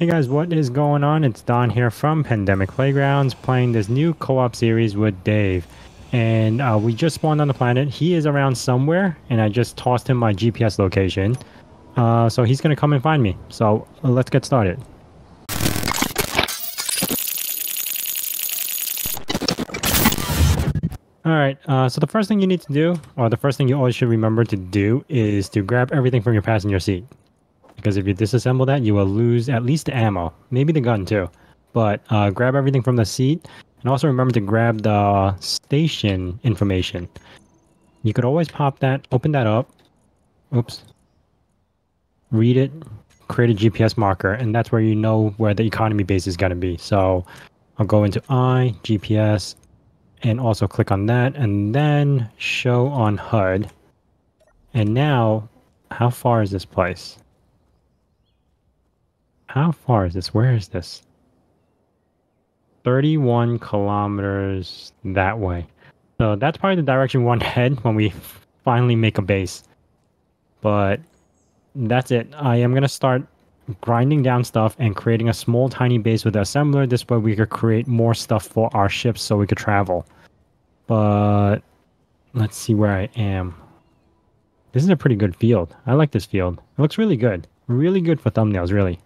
Hey guys, what is going on? It's Don here from Pandemic Playgrounds playing this new co-op series with Dave. And we just spawned on the planet. He is around somewhere, and I just tossed him my GPS location. So he's going to come and find me. So let's get started. Alright, so the first thing you need to do, or the first thing you always should remember to do, is to grab everything from your passenger seat. Because if you disassemble that, you will lose at least the ammo. Maybe the gun too. But grab everything from the seat. And also remember to grab the station information. You could always pop that, open that up. Oops. Read it, create a GPS marker, and that's where you know where the economy base is going to be. So I'll go into GPS, and also click on that, and then show on HUD. And now, how far is this place? How far is this? Where is this? 31 kilometers that way. So that's probably the direction we want to head when we finally make a base. But that's it. I am going to start grinding down stuff and creating a small tiny base with the assembler. This way we could create more stuff for our ships so we could travel. But let's see where I am. This is a pretty good field. I like this field. It looks really good. Really good for thumbnails, really.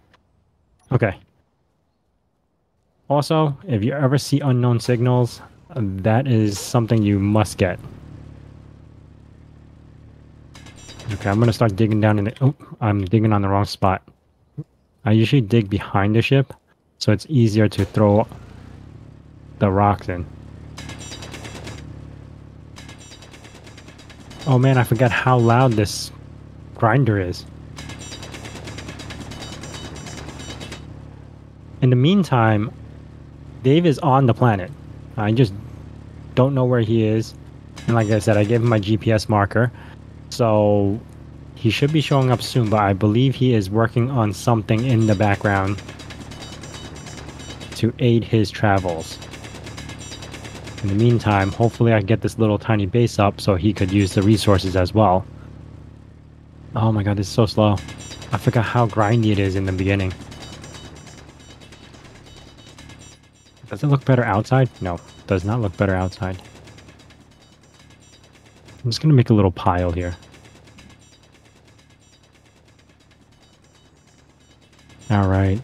Okay. Also, if you ever see unknown signals, that is something you must get. Okay, I'm going to start digging down in the... Oh, I'm digging on the wrong spot. I usually dig behind the ship, so it's easier to throw the rocks in. Oh man, I forgot how loud this grinder is. In the meantime, Dave is on the planet. I just don't know where he is. And like I said, I gave him my GPS marker. So he should be showing up soon, but I believe he is working on something in the background to aid his travels. In the meantime, hopefully I get this little tiny base up so he could use the resources as well. Oh my god, this is so slow. I forgot how grindy it is in the beginning. Does it look better outside? No, it does not look better outside. I'm just going to make a little pile here. Alright.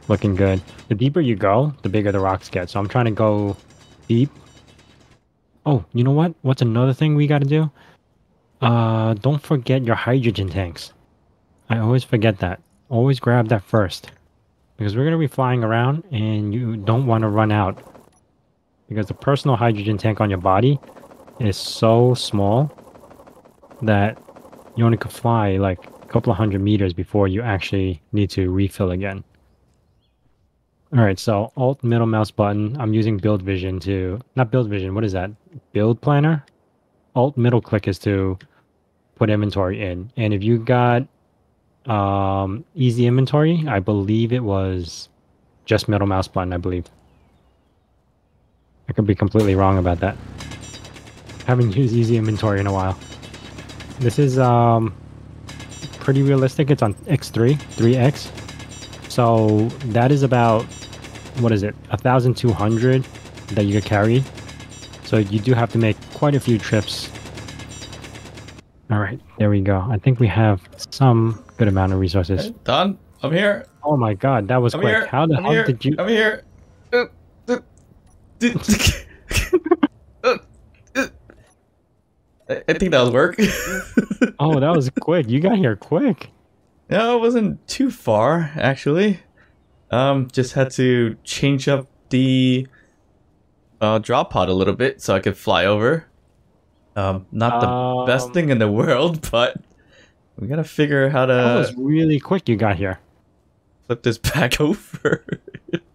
Looking good. The deeper you go, the bigger the rocks get. So I'm trying to go deep. Oh, you know what? What's another thing we got to do? Don't forget your hydrogen tanks. I always forget that. Always grab that first. Because we're going to be flying around and you don't want to run out. Because the personal hydrogen tank on your body is so small that you only could fly like a couple of 100 meters before you actually need to refill again. Alright, so Alt middle mouse button. I'm using build vision to... Not build vision, what is that? Build planner? Alt middle click is to put inventory in. And if you got easy inventory, I believe it was just middle mouse button, I believe. I could be completely wrong about that. Haven't used easy inventory in a while. This is pretty realistic. It's on X3, 3X. So that is about, what is it, 1,200 that you could carry. So you do have to make quite a few trips. Alright, there we go. I think we have some good amount of resources. Hey, Don, I'm here. Oh my god, that was I'm quick. here. How the hell did you... I'm here. I think that'll work. Oh, that was quick. You got here quick. No, it wasn't too far, actually. Just had to change up the drop pod a little bit so I could fly over. Not the best thing in the world, but we gotta figure how to... That was really quick you got here. Flip this back over.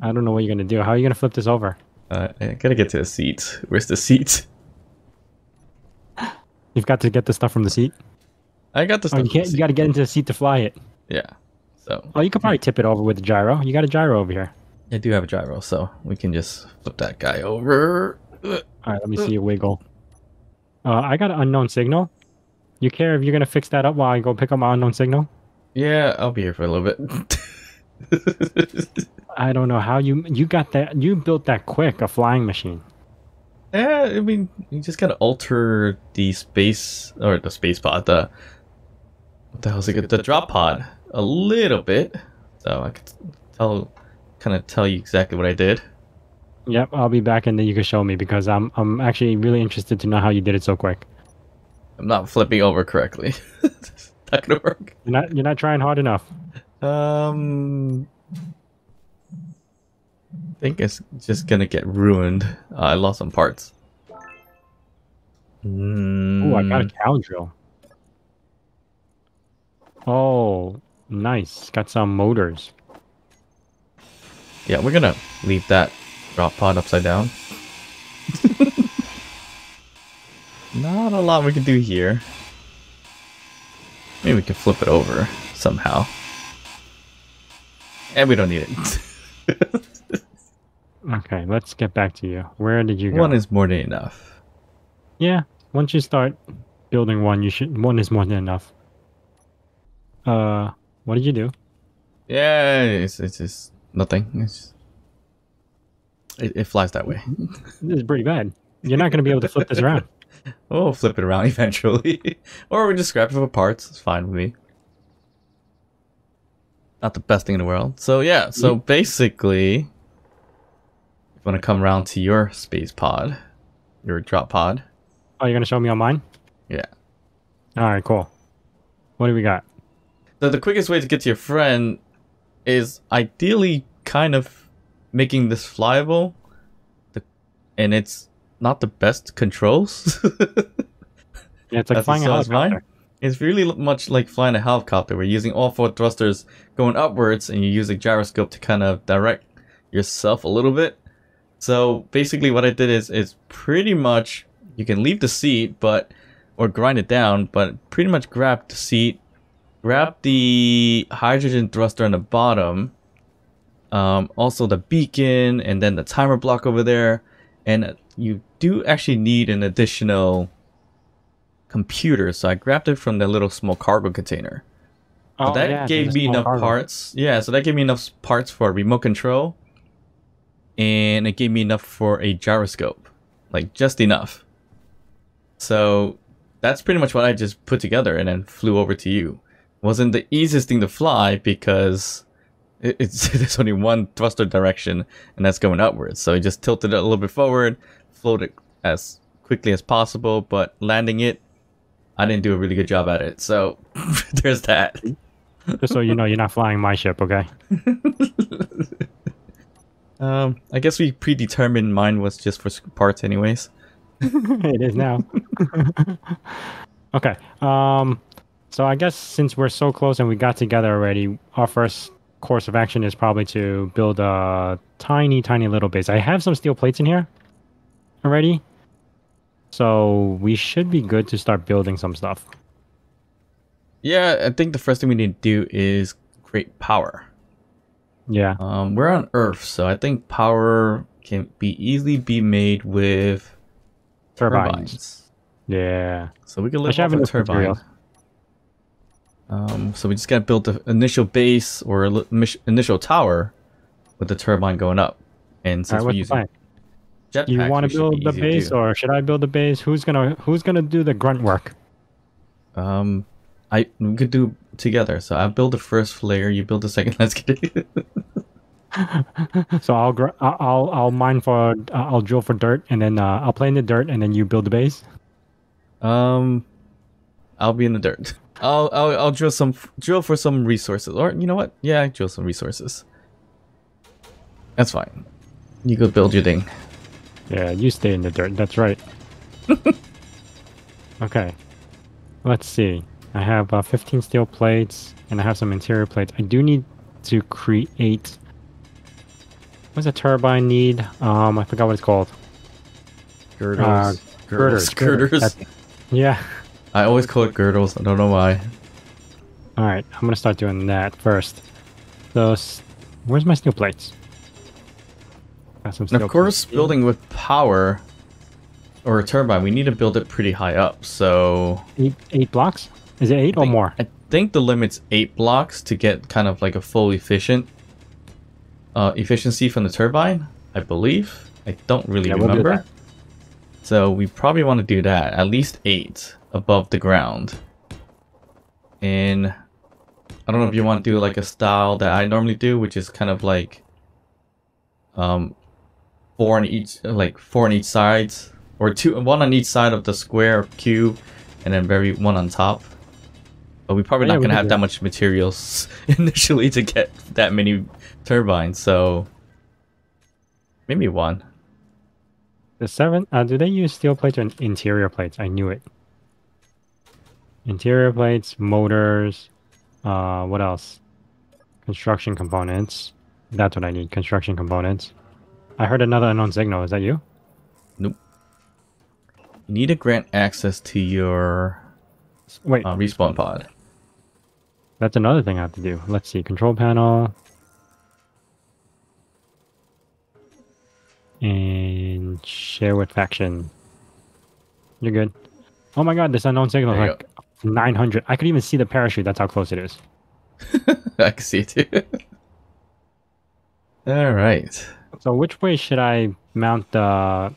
I don't know what you're gonna do. How are you gonna flip this over? I gotta get to the seat. Where's the seat? You've got to get the stuff from the seat? I got the stuff. Oh, you can't. You got to get into the seat to fly it. Yeah. So. Oh, you could probably tip it over with the gyro. You got a gyro over here. I do have a gyro, so we can just flip that guy over. All right, let me see you wiggle. I got an unknown signal. You care if you're gonna fix that up while I go pick up my unknown signal? Yeah, I'll be here for a little bit. I don't know how you got that. You built that quick, a flying machine. Yeah, I mean, you just gotta alter the space or the space pod. The what the hell is it? The drop pod a little bit, so I could kind of tell you exactly what I did. Yep, I'll be back and then you can show me because I'm actually really interested to know how you did it so quick. I'm not flipping over correctly. It's not gonna work. You're not trying hard enough. I think it's just gonna get ruined. I lost some parts. Oh, I got a cow drill. Oh, nice. Got some motors. Yeah, we're gonna leave that drop pod upside down. Not a lot we can do here. Maybe we can flip it over somehow. And we don't need it. Okay, let's get back to you. Where did you go? One is more than enough. Yeah, once you start building one, one is more than enough. What did you do? Yeah, it's just nothing. It flies that way. This is pretty bad. You're not going to be able to flip this around. We'll flip it around eventually. Or we just scrap it for parts. It's fine with me. Not the best thing in the world. So yeah, so basically, you want to come around to your space pod, your drop pod. Oh, you're going to show me on mine? Yeah. All right, cool. What do we got? So the quickest way to get to your friend is ideally kind of making this flyable. And it's not the best controls. Yeah, it's like flying a helicopter. It's really much like flying a helicopter. We're using all 4 thrusters going upwards, and you use a gyroscope to kind of direct yourself a little bit. So basically what I did is pretty much, you can leave the seat, or grind it down, but pretty much grab the seat, grab the hydrogen thruster on the bottom, also the beacon, and then the timer block over there. And you do actually need an additional computer, so I grabbed it from the little small cargo container. Oh, So that yeah, gave me enough parts. Yeah, so that gave me enough parts for a remote control, and it gave me enough for a gyroscope, like just enough. So that's pretty much what I just put together and then flew over to you. Wasn't the easiest thing to fly because it's there's only one thruster direction, and that's going upwards. So I just tilted it a little bit forward, floated as quickly as possible, but landing it, I didn't do a really good job at it. So there's that. Just so you know, you're not flying my ship, okay? I guess we predetermined mine was just for parts anyways. It is now. Okay. So I guess since we're so close and we got together already, our first course of action is probably to build a tiny little base. I have some steel plates in here already. So we should be good to start building some stuff. Yeah, I think the first thing we need to do is create power. Yeah. We're on Earth, so I think power can easily be made with turbines. Yeah. So we can live off a turbine. So we just gotta build the initial base or initial tower with the turbine going up. And since we're using jetpacks, you want to build the base, or should I build the base? Who's gonna do the grunt work? We could do together. So I build the first flare, you build the second. Let's get it. So I'll mine for I'll drill for dirt, and then I'll play in the dirt, and then you build the base. I'll be in the dirt. I'll drill for some resources, or you know what? Yeah, drill some resources. That's fine. You go build your thing. Yeah, you stay in the dirt. That's right. Okay. Let's see. I have 15 steel plates, and I have some interior plates. I do need to create. What's a turbine need? I forgot what it's called. Girdles. Girders. Yeah. I always call it girdles. I don't know why. All right, I'm gonna start doing that first. Those. Where's my steel plates? Got some steel and of course, plates. building with power or a turbine, we need to build it pretty high up. So eight blocks? Is it 8 or more? I think the limit's 8 blocks to get kind of like a full efficient. efficiency from the turbine, I believe. I don't really Yeah, we'll do remember. that. So we probably want to do that. At least 8 above the ground. And I don't know if you want to do like a style that I normally do, which is kind of like 4 on each, like 4 on each sides, or 1 on each side of the square or cube, and then one on top. But we're probably not we gonna can have do that that. much materials initially to get that many turbines, so maybe 1. The 7, do they use steel plates or interior plates? I knew it. Interior plates, motors, what else? Construction components. That's what I need, construction components. I heard another unknown signal. Is that you? Nope. You need to grant access to your Wait, respawn pod. that's another thing I have to do. Let's see, control panel. And share with faction. You're good. Oh my god, this unknown signal is There you like 900. I could even see the parachute. That's how close it is. I can see it too. Alright. So which way should I mount the...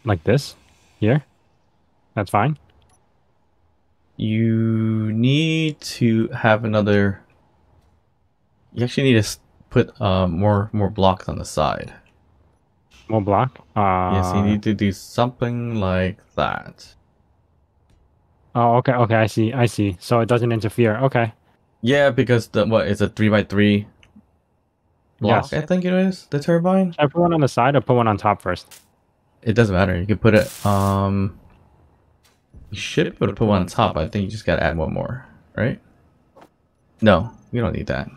Like this? Here? That's fine? You need to have another... You actually need to put more blocks on the side. More block? Yes, you need to do something like that. Oh, okay, okay, I see. So it doesn't interfere. Okay. Yeah, because it's a 3x3 block, Yes. I think it is, the turbine. Should I put one on the side or put one on top first? It doesn't matter. You can put it you should be able to put one on top. I think you just gotta add one more, right? No, you don't need that.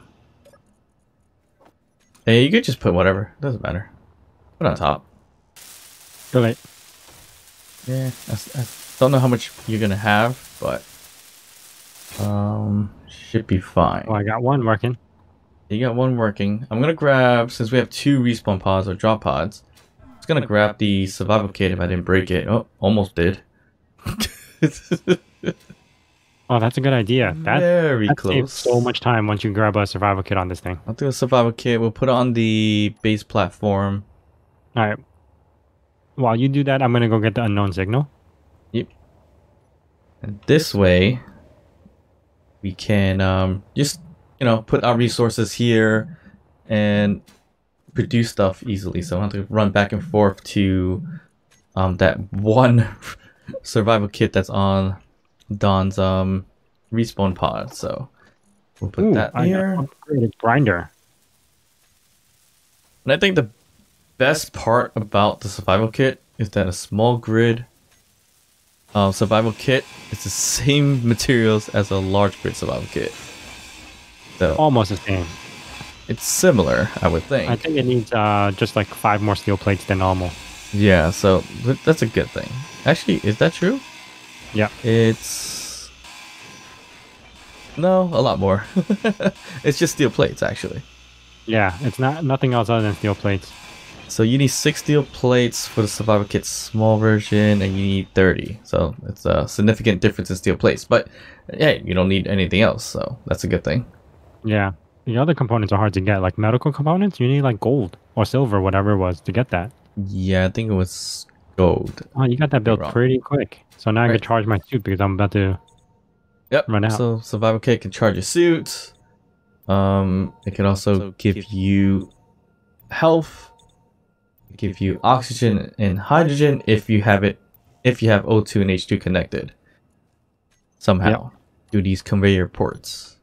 Hey, you could just put whatever. Doesn't matter. Put it on top. Too late. Yeah, I don't know how much you're gonna have, but should be fine. Oh, I got one working. You got one working. I'm gonna grab, since we have 2 respawn pods or drop pods, I'm just gonna grab the survival kit if I didn't break it. Oh, almost did. Oh, that's a good idea. Very That close. saves so much time once you grab a survival kit on this thing. I'll do a survival kit. We'll put it on the base platform. All right. While you do that, I'm gonna go get the unknown signal. Yep. And this way, we can just, put our resources here and produce stuff easily. So I don't have to run back and forth to that one survival kit that's on Don's respawn pod. So we'll put that I got here. upgraded grinder. And I think the best part about the survival kit is that a small grid survival kit is the same materials as a large grid survival kit. So Almost the same. it's similar, I would think. I think it needs just like 5 more steel plates than normal. Yeah, so that's a good thing. Actually, is that true? Yeah. It's... No, a lot more. It's just steel plates, actually. Yeah, it's nothing else other than steel plates. So you need 6 steel plates for the survival kit small version, and you need 30. So it's a significant difference in steel plates. But yeah, you don't need anything else, so that's a good thing. Yeah. The other components are hard to get. Like medical components, you need like gold or silver, whatever it was, to get that. Yeah, I think it was gold. Oh, you got that built wrong. pretty quick. So now I Right. can charge my suit because I'm about to... Yep. Run out. So survival kit can charge your suit. It can also give you health, give you oxygen and hydrogen if you have O2 and H2 connected somehow through these conveyor ports.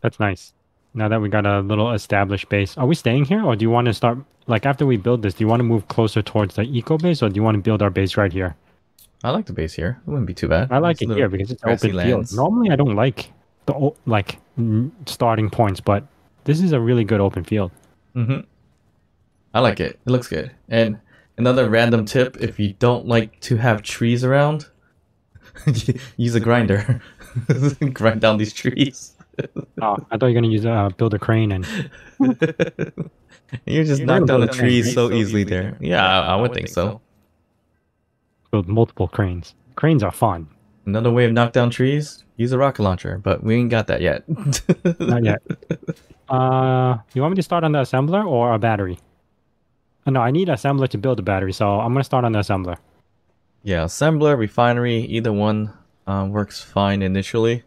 That's nice. Now that we got a little established base, are we staying here or do you want to start... Like after we build this, do you want to move closer towards the eco base or do you want to build our base right here? I like the base here. It wouldn't be too bad. I like It's it little here because it's grassy open lands. field. Normally I don't like the starting points, but this is a really good open field. I like it. It looks good. And another random tip: if you don't like to have trees around, use a grinder. Grind down these trees. Oh, I thought you were gonna use build a crane and You just You're knock gonna down the build a trees crane so easily there. Yeah, I would think so. build multiple cranes. Cranes are fun. Another way of knock down trees? Use a rocket launcher, but we ain't got that yet. Not yet. You want me to start on the assembler or a battery? Oh, no, I need an assembler to build a battery, so I'm gonna start on the assembler. Yeah, assembler, refinery, either one works fine initially.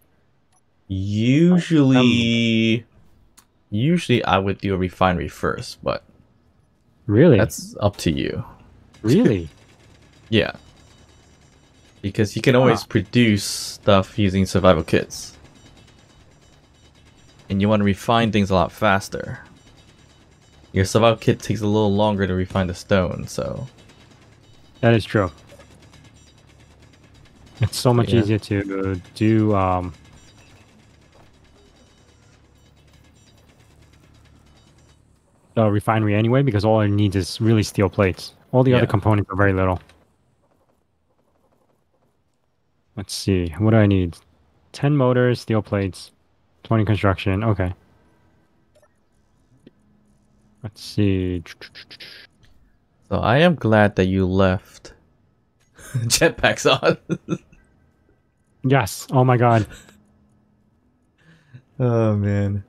Usually I would do a refinery first, but Really? that's up to you. Really? Yeah. Because you can always produce stuff using survival kits. And you want to refine things a lot faster. Your survival kit takes a little longer to refine the stone, so... That is true. It's so much Yeah. easier to do, the refinery anyway, because all it needs is really steel plates. All the other Yeah. components are very little. Let's see. What do I need? 10 motors, steel plates, 20 construction. Okay. Let's see. So I am glad that you left jetpacks on. Yes. Oh my god. Oh man.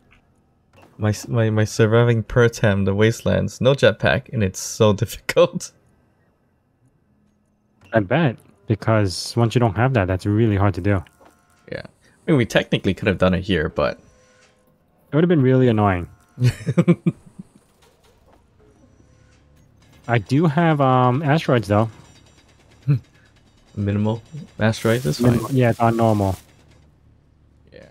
My surviving Pertem, the wastelands, no jetpack, and it's so difficult. I bet. Because once you don't have that, that's really hard to do. Yeah. I mean, we technically could have done it here, but... It would have been really annoying. I do have asteroids though. Minimal asteroids is fine. Yeah, it's on normal. Yeah.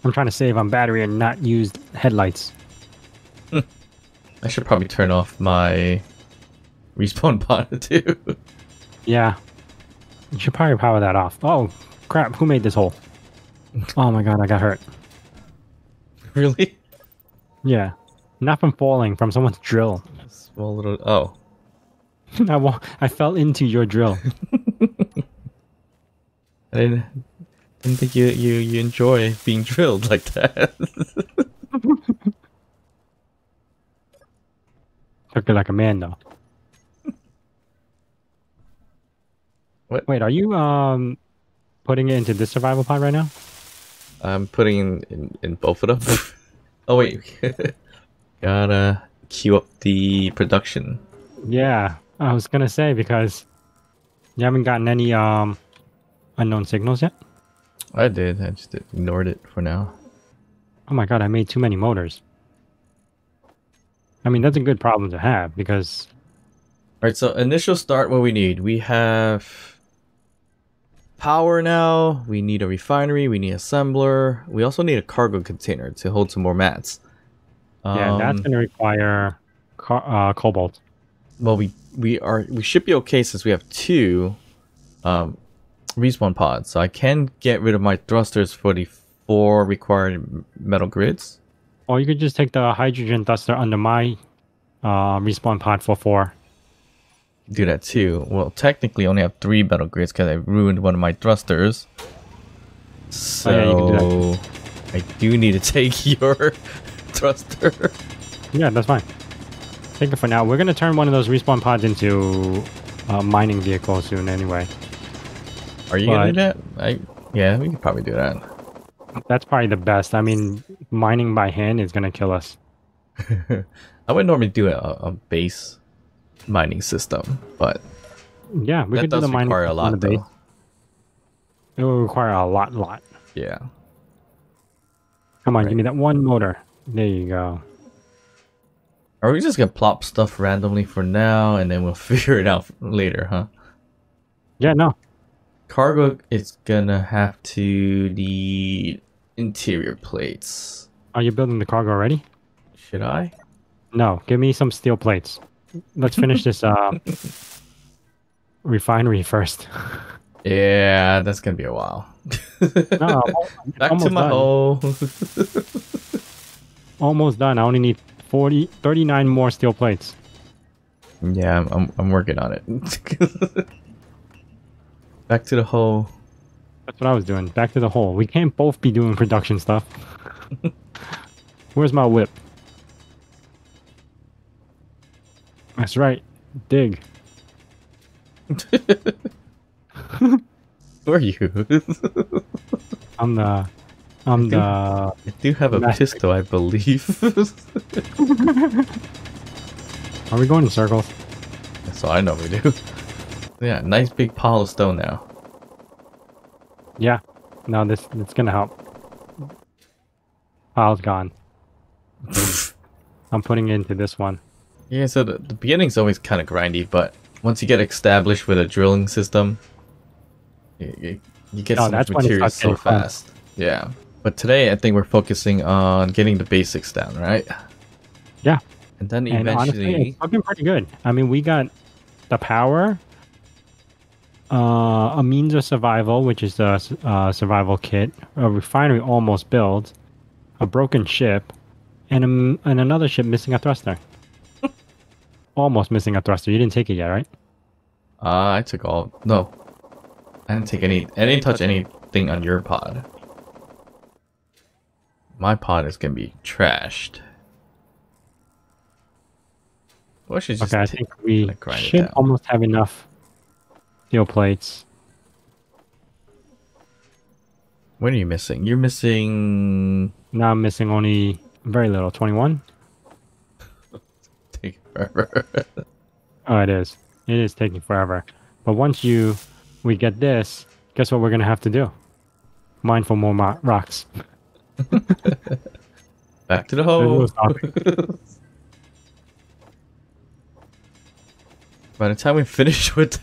I'm trying to save on battery and not use headlights. I should probably turn off my respawn pod too. Yeah. You should probably power that off. Oh, crap. Who made this hole? Oh my god, I got hurt. Really? Yeah. Not from falling, from someone's drill. Small little... Oh. I fell into your drill. I didn't think you enjoy being drilled like that. Took it like a man, though. What? Wait, are you putting it into this survival pod right now? I'm putting in both of them. Oh wait. Gotta queue up the production. Yeah, I was gonna say because you haven't gotten any unknown signals yet. I did. I just ignored it for now. Oh my god, I made too many motors. I mean, that's a good problem to have because... Alright, so initial start, what we need. We have power now. We need a refinery. We need an assembler. We also need a cargo container to hold some more mats. Yeah, that's going to require cobalt. Well, we should be okay since we have two respawn pods. So I can get rid of my thrusters for the 4 required metal grids. Or you could just take the hydrogen thruster under my respawn pod for 4. Do that too. Well, technically, I only have 3 metal grids because I ruined one of my thrusters. So yeah, you can do that. I do need to take your thruster. Yeah, that's fine. Take it for now. We're going to turn one of those respawn pods into a mining vehicle soon anyway. Are you going to do that? Yeah, we could probably do that. That's probably the best. I mean, mining by hand is going to kill us. I would normally do a base mining system, but yeah, we could do the mining require a lot, though. It will require a lot. Yeah. Come on, give me that one motor. There you go. Are we just gonna plop stuff randomly for now, and then we'll figure it out later, huh? Yeah, no. Cargo is gonna have to need interior plates. Are you building the cargo already? Should I? No, give me some steel plates. Let's finish this refinery first. Yeah, that's gonna be a while. No, Back to my hole. Almost done. I only need 39 more steel plates. Yeah, I'm working on it. Back to the hole. That's what I was doing. Back to the hole. We can't both be doing production stuff. Where's my whip? That's right. Dig. Who are you? I'm the I I'm do, the I do have a master. pistol, I believe. Are we going in circles? That's all I know we do. Yeah, nice big pile of stone now. Yeah. No, this it's gonna help. Pile's gone. I'm putting it into this one. Yeah, so the beginning's always kind of grindy, but once you get established with a drilling system, you get Oh, so much that's when it material starts so getting fun. fast. Yeah. But today I think we're focusing on getting the basics down, right? Yeah. And then And honestly, eventually... it's looking pretty good. I mean, we got the power, a means of survival, which is the survival kit, a refinery almost built, a broken ship, and and another ship missing a thruster. Almost missing a thruster. You didn't take it yet, right? I took all... No. I didn't take any... I didn't touch anything on your pod. My pod is gonna be trashed. Or should just Okay, I think we grind it should down. almost have enough steel plates. What are you missing? You're missing... Now I'm missing only very little. 21? Take forever. Oh, it is. It is taking forever. But once we get this, guess what we're going to have to do? Mine for more rocks. Back to the There's hole. no stopping. By the time we finish with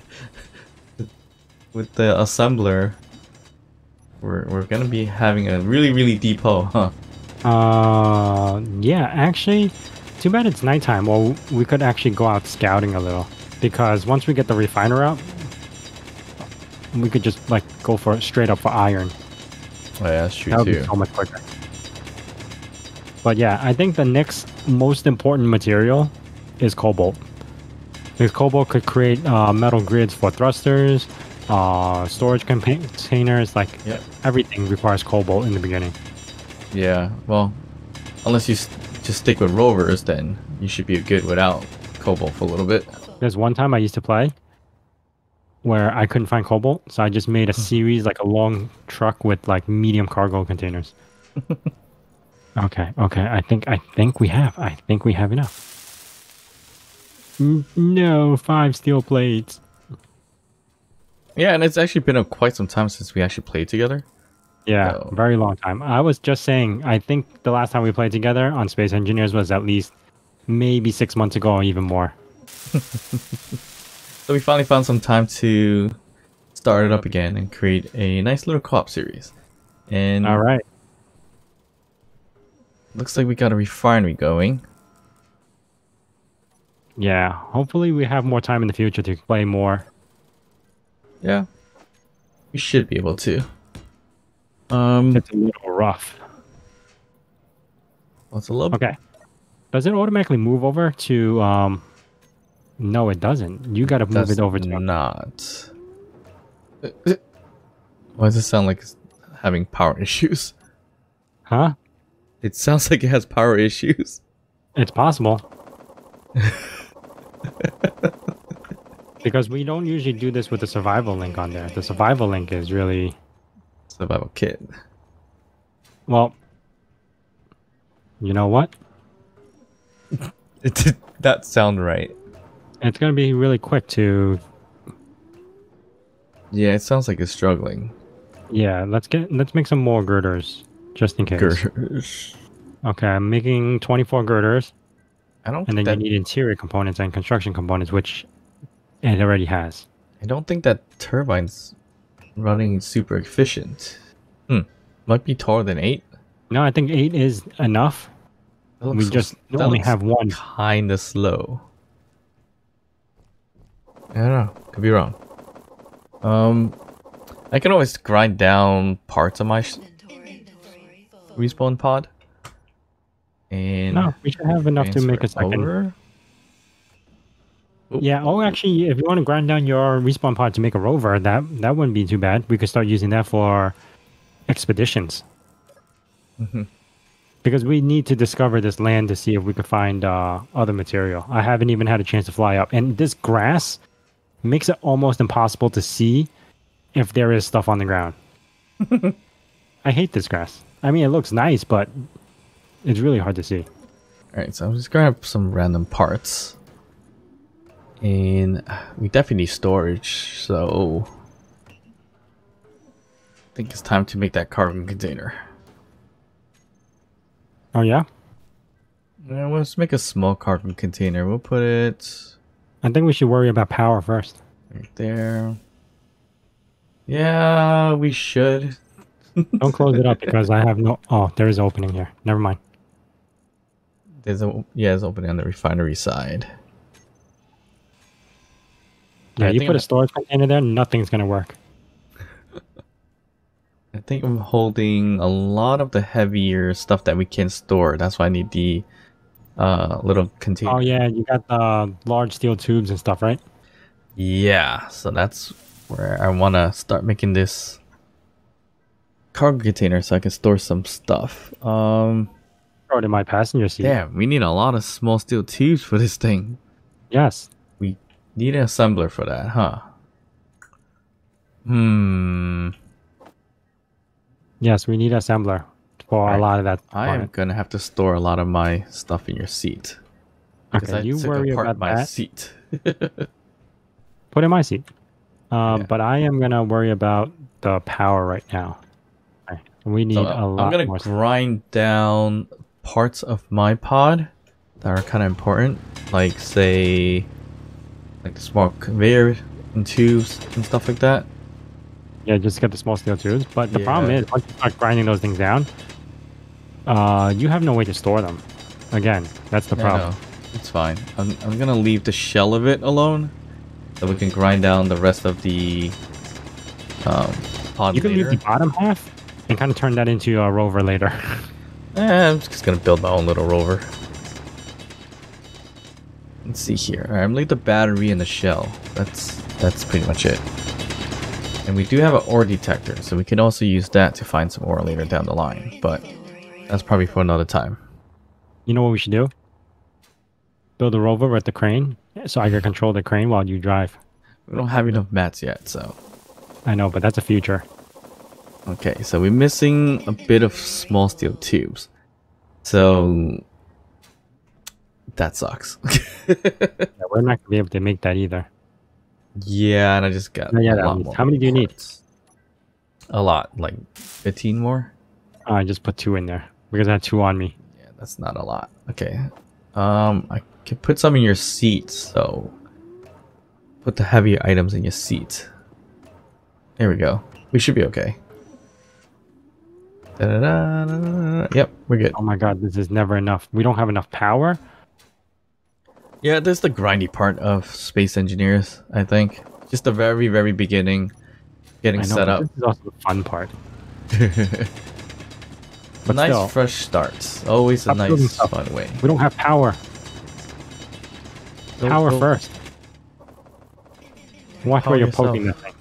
the assembler, we're gonna be having a really deep hole, huh? Yeah, actually, too bad it's nighttime. Well, we could actually go out scouting a little. Because once we get the refiner out, we could just, like, go for straight up for iron. Oh yeah, that's true That would be too. so much quicker. But yeah, I think the next most important material is cobalt. Because cobalt could create metal grids for thrusters, storage containers, like Yep. everything requires cobalt in the beginning. Yeah. Well, unless you just stick with rovers, then you should be good without cobalt for a little bit. There's one time I used to play where I couldn't find cobalt, so I just made a series, like a long truck with like medium cargo containers. Okay, I think we have enough. No, 5 steel plates. Yeah, and it's actually been quite some time since we actually played together. Yeah, So- very long time. I was just saying, I think the last time we played together on Space Engineers was at least maybe 6 months ago or even more. So we finally found some time to start it up again and create a nice little co-op series. And All right. looks like we got a refinery going. Yeah, hopefully we have more time in the future to play more. Yeah, we should be able to. It's a little rough. What's a little? Okay. Does it automatically move over to No, it doesn't. You got to move Does it over to not. Why does it sound like it's having power issues? Huh? It sounds like it has power issues. It's possible. Because we don't usually do this with the survival link on there. The survival link is really, Survival kit. well, you know what? It did not sound right. It's going to be really quick to, Yeah, it sounds like it's struggling. yeah, let's make some more girders just in case. Girders. Okay, I'm making 24 girders, I don't and think then that you need interior components and construction components, which it already has. I don't think that turbine's running super efficient. Might be taller than 8. No, I think 8 is enough. We just only have one. Kinda slow. I don't know. Could be wrong. I can always grind down parts of my respawn pod. And No, we should have enough to make a transfer second. over. Yeah. Oh, actually, if you want to grind down your respawn pod to make a rover, that wouldn't be too bad. We could start using that for expeditions. Because we need to discover this land to see if we could find other material. I haven't even had a chance to fly up, and this grass makes it almost impossible to see if there is stuff on the ground. I hate this grass. I mean, it looks nice, but it's really hard to see. Alright, so I'm just grab some random parts. And we definitely need storage, so I think it's time to make that cargo container. Oh, yeah? Yeah, let's make a small cargo container. We'll put it I think we should worry about power first. right there. Yeah, we should. Don't close it up because I have no... Oh, there is an opening here. Never mind. There's it's opening on the refinery side. Yeah, I you think put a storage container there, nothing's going to work. I think I'm holding a lot of the heavier stuff that we can store. That's why I need the little container. Oh, yeah, you got the large steel tubes and stuff, right? Yeah, so that's where I want to start making this cargo container so I can store some stuff. Throw it in my passenger seat. Damn, we need a lot of small steel tubes for this thing. Yes. We need an assembler for that, huh? Yes, we need assembler for a lot of that. I am gonna have to store a lot of my stuff in your seat. Okay, you worry about my that. seat. Put in my seat. Yeah. But I am gonna worry about the power right now. Okay. We need a lot. I'm gonna more grind down parts of my pod that are kind of important, like say, like the small conveyor and tubes and stuff like that. Yeah, just get the small steel tubes. But the problem Yeah. is, once you start grinding those things down, you have no way to store them. Again, that's the problem. No, it's fine. I'm gonna leave the shell of it alone, so we can grind down the rest of the pod You can leave later. the bottom half and kind of turn that into a rover later. I'm just gonna build my own little rover. Let's see here. Alright, I'm leave the battery and the shell. That's pretty much it. And we do have an ore detector, so we can also use that to find some ore later down the line. But that's probably for another time. You know what we should do? Build a rover with the crane, so I can control the crane while you drive. We don't have enough mats yet, so. I know, but that's a future. Okay, so we're missing a bit of small steel tubes. So that sucks. Yeah, we're not gonna be able to make that either. Yeah, and I just got Yeah, a that lot means- more. how many do you need? A lot, like 15 more. I just put 2 in there because I had 2 on me. Yeah, that's not a lot. Okay, I can put some in your seat. So put the heavier items in your seat. There we go. We should be okay. Da-da-da-da-da. Yep, we're good. Oh my god, this is never enough. We don't have enough power. Yeah, there's the grindy part of space engineers, I think. Just the very, very beginning, getting I know, set but up. this is also the fun part. But Nice still, fresh starts. Always a Stop building nice, stuff. fun way. we don't have power. Power first. Watch Power where you're yourself. poking that thing.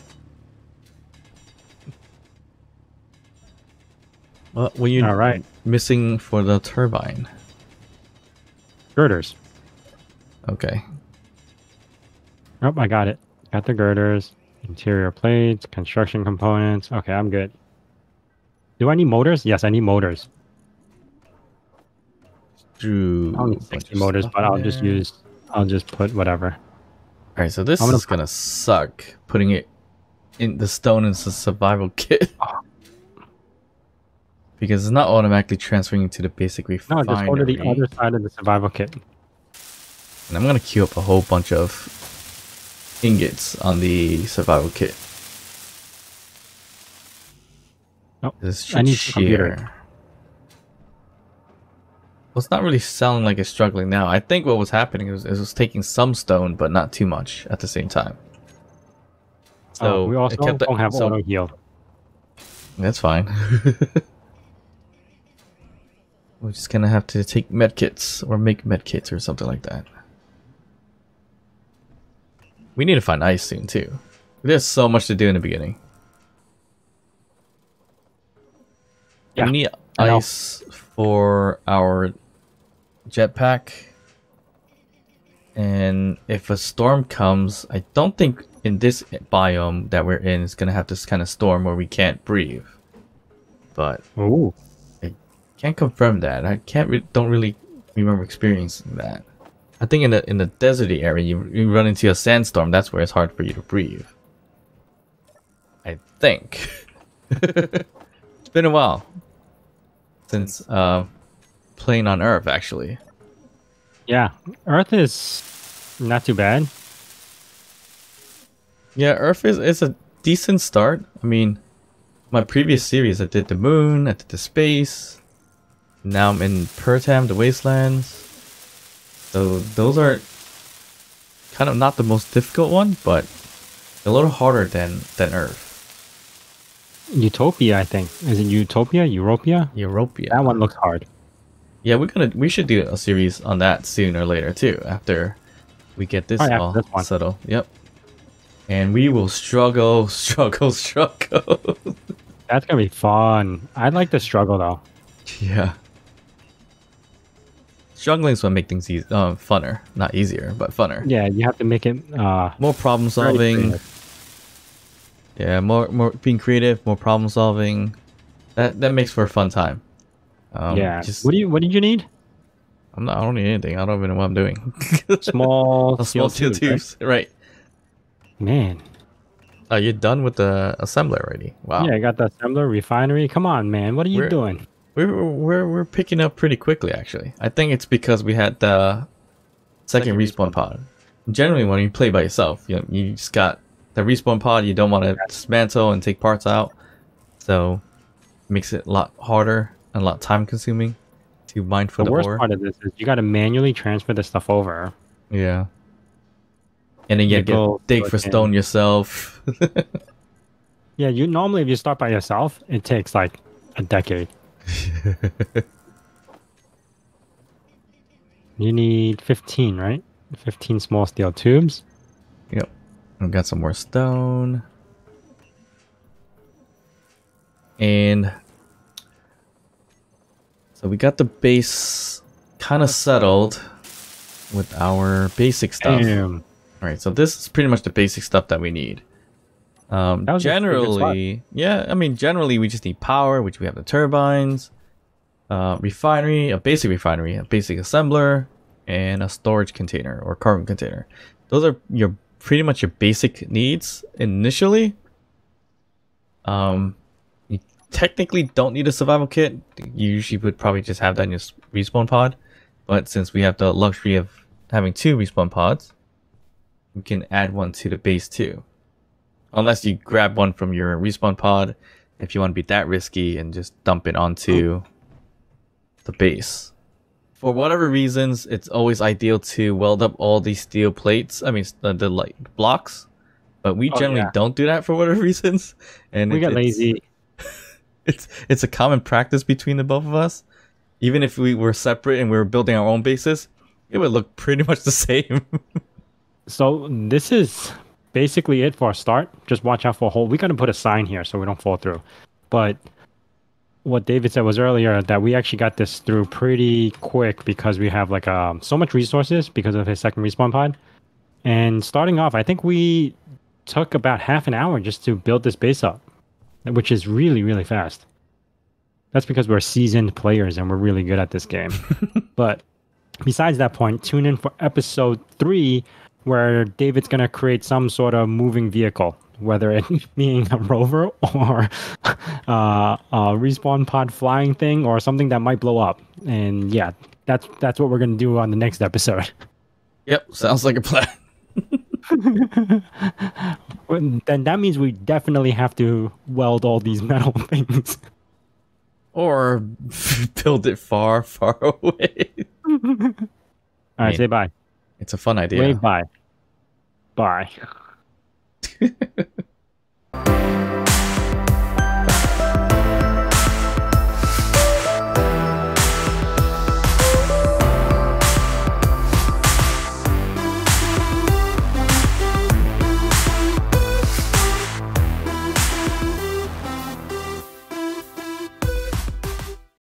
What were you All right. missing for the turbine? Girders. Okay. Oh, I got it. Got the girders, interior plates, construction components. Okay, I'm good. Do I need motors? Yes, I need motors. Drew. I don't need 60 motors, but I'll just put whatever. Alright, so this is gonna suck putting it in the stone into the survival kit. Because it's not automatically transferring to the basic No, refinery. just go to the other side of the survival kit. And I'm gonna queue up a whole bunch of ingots on the survival kit. Oh, This I need should the computer. share. Well, it's not really sounding like it's struggling now. I think what was happening is it was taking some stone, but not too much at the same time. So we also it kept don't have so auto heal. that's fine. We're just gonna have to take medkits or make medkits or something like that. We need to find ice soon too. There's so much to do in the beginning. Yeah, We need I know. ice for our jetpack. And if a storm comes, I don't think in this biome that we're in it's gonna have this kind of storm where we can't breathe. But Ooh. I can't confirm that. I don't really remember experiencing that. I think in the deserty area, you run into a sandstorm. That's where it's hard for you to breathe. I think. It's been a while since playing on Earth, actually. Yeah, Earth is not too bad. Yeah, Earth is a decent start. I mean, my previous series, I did the moon, I did the space. Now I'm in Pertam, the wastelands. So those are kind of not the most difficult one, but a little harder than Earth. Utopia, I think. Is it Utopia? Europia? Europia. That one looks hard. Yeah, we should do a series on that sooner or later too, after we get this all settled. Yep. And we will struggle. That's gonna be fun. I'd like to struggle though. Yeah. Struggling is what make things funner, not easier, but funner. Yeah, you have to make it more problem solving. Yeah, more being creative, more problem solving. That makes for a fun time. Yeah. What did you need? I don't need anything. I don't even know what I'm doing. Small steel tubes, right? Man. Oh, you're done with the assembler already. Wow. Yeah, I got the assembler, refinery. Come on, man. What are you doing? We're picking up pretty quickly, actually. I think it's because we had the second respawn pod. Generally, when you play by yourself, you just got the respawn pod. You don't want to dismantle and take parts out, so it makes it a lot harder and a lot time consuming to mine for the ore. The worst part of this is you got to manually transfer the stuff over. Yeah. And then you get dig for stone yourself. Yeah, you normally if you start by yourself, it takes like a decade. You need 15, right? 15 small steel tubes. Yep. I've got some more stone. And so we got the base kind of settled with our basic stuff. Damn. Alright, so this is pretty much the basic stuff that we need. Generally, yeah, I mean, generally we just need power, which we have the turbines, refinery, a basic assembler, and a storage container or cargo container. Those are pretty much your basic needs initially. You technically don't need a survival kit. You usually would probably just have that in your respawn pod, but since we have the luxury of having 2 respawn pods, we can add one to the base too. Unless you grab one from your respawn pod, if you want to be that risky and just dump it onto the base. For whatever reasons, it's always ideal to weld up all these steel plates. I mean, the like blocks, but we generally don't do that for whatever reasons. And we get lazy. It's a common practice between the both of us. Even if we were separate and we were building our own bases, it would look pretty much the same. So this is basically it for a start. Just watch out for a hole. We got to put a sign here so we don't fall through. But what David said was earlier that we actually got this through pretty quick because we have like so much resources because of his second respawn pod. And starting off, I think we took about half an hour just to build this base up, which is really, really fast. That's because we're seasoned players and we're really good at this game. But besides that point, tune in for episode 3, where David's going to create some sort of moving vehicle, whether it being a rover or a respawn pod flying thing or something that might blow up. And yeah, that's what we're going to do on the next episode. Yep, sounds like a plan. Then that means we definitely have to weld all these metal things. Or build it far, far away. All right, say bye. It's a fun idea. Wave bye. Bye.